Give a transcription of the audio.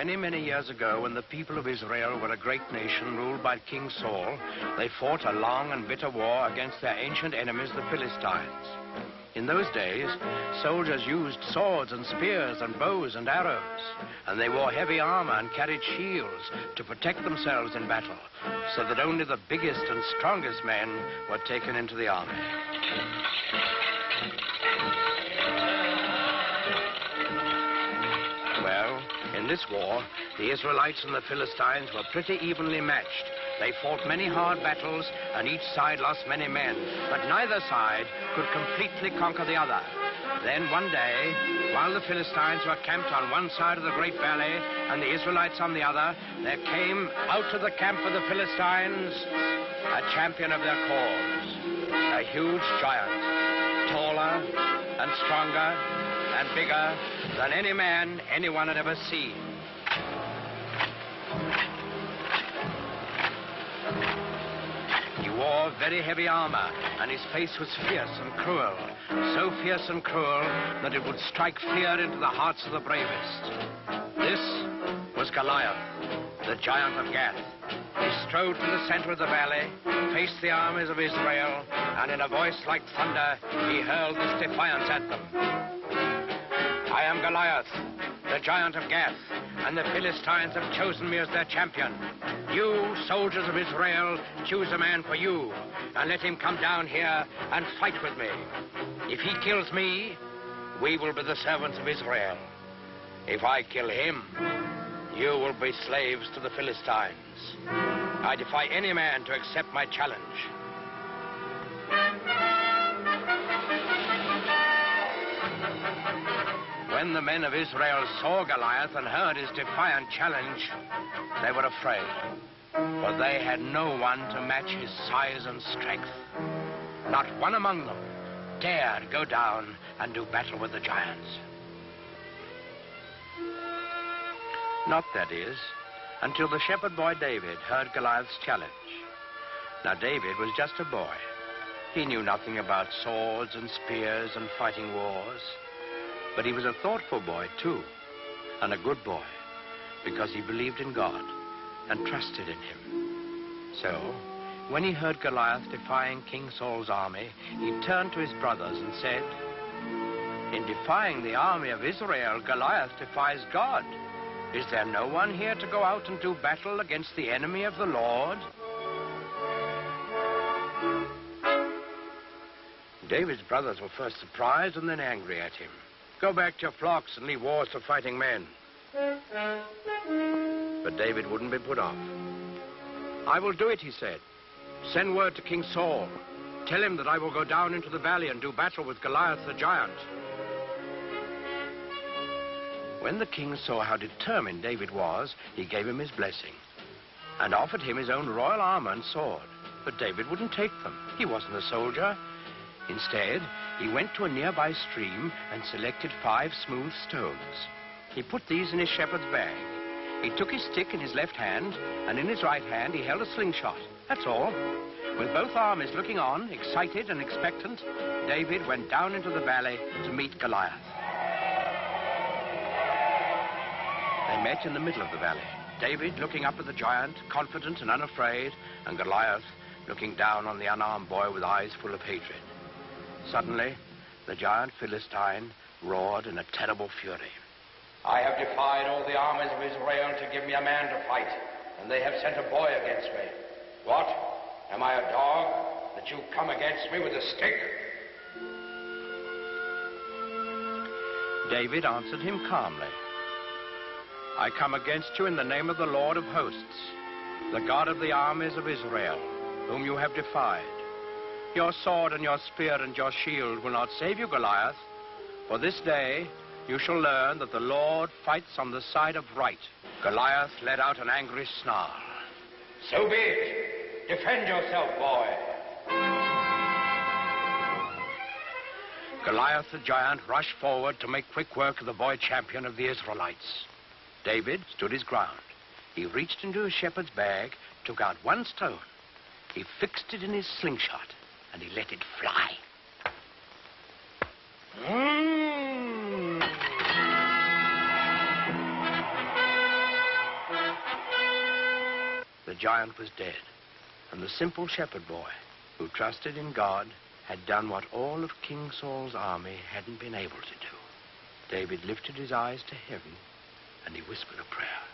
Many, many years ago, when the people of Israel were a great nation ruled by King Saul, they fought a long and bitter war against their ancient enemies, the Philistines. In those days, soldiers used swords and spears and bows and arrows, and they wore heavy armor and carried shields to protect themselves in battle, so that only the biggest and strongest men were taken into the army. Well, in this war, the Israelites and the Philistines were pretty evenly matched. They fought many hard battles, and each side lost many men, but neither side could completely conquer the other. Then one day, while the Philistines were camped on one side of the great valley and the Israelites on the other, there came out of the camp of the Philistines a champion of their cause, a huge giant, taller and stronger and bigger than any man anyone had ever seen. He wore very heavy armor, and his face was fierce and cruel, so fierce and cruel that it would strike fear into the hearts of the bravest. This was Goliath, the giant of Gath. He strode to the center of the valley, faced the armies of Israel, and in a voice like thunder, he hurled this defiance at them. I am Goliath, the giant of Gath, and the Philistines have chosen me as their champion. You, soldiers of Israel, choose a man for you, and let him come down here and fight with me. If he kills me, we will be the servants of Israel. If I kill him, you will be slaves to the Philistines. I defy any man to accept my challenge. When the men of Israel saw Goliath and heard his defiant challenge, they were afraid, for they had no one to match his size and strength. Not one among them dared go down and do battle with the giants. Not, that is, until the shepherd boy David heard Goliath's challenge. Now, David was just a boy. He knew nothing about swords and spears and fighting wars. But he was a thoughtful boy, too, and a good boy, because he believed in God and trusted in him. So, when he heard Goliath defying King Saul's army, he turned to his brothers and said, "In defying the army of Israel, Goliath defies God. Is there no one here to go out and do battle against the enemy of the Lord?" David's brothers were first surprised and then angry at him. "Go back to your flocks and leave wars to fighting men." But David wouldn't be put off. "I will do it," he said. "Send word to King Saul. Tell him that I will go down into the valley and do battle with Goliath the giant." When the king saw how determined David was, he gave him his blessing and offered him his own royal armor and sword. But David wouldn't take them. He wasn't a soldier. Instead, he went to a nearby stream and selected 5 smooth stones. He put these in his shepherd's bag. He took his stick in his left hand, and in his right hand he held a slingshot. That's all. With both armies looking on, excited and expectant, David went down into the valley to meet Goliath. They met in the middle of the valley. David looking up at the giant, confident and unafraid, and Goliath looking down on the unarmed boy with eyes full of hatred. Suddenly, the giant Philistine roared in a terrible fury. "I have defied all the armies of Israel to give me a man to fight, and they have sent a boy against me. What? Am I a dog that you come against me with a stick?" David answered him calmly. "I come against you in the name of the Lord of hosts, the God of the armies of Israel, whom you have defied. Your sword and your spear and your shield will not save you, Goliath, for this day you shall learn that the Lord fights on the side of right." Goliath let out an angry snarl. "So be it. Defend yourself, boy." Goliath the giant rushed forward to make quick work of the boy champion of the Israelites. David stood his ground. He reached into his shepherd's bag, took out 1 stone. He fixed it in his slingshot, and he let it fly. giant was dead, and the simple shepherd boy, who trusted in God, had done what all of King Saul's army hadn't been able to do. David lifted his eyes to heaven, and he whispered a prayer.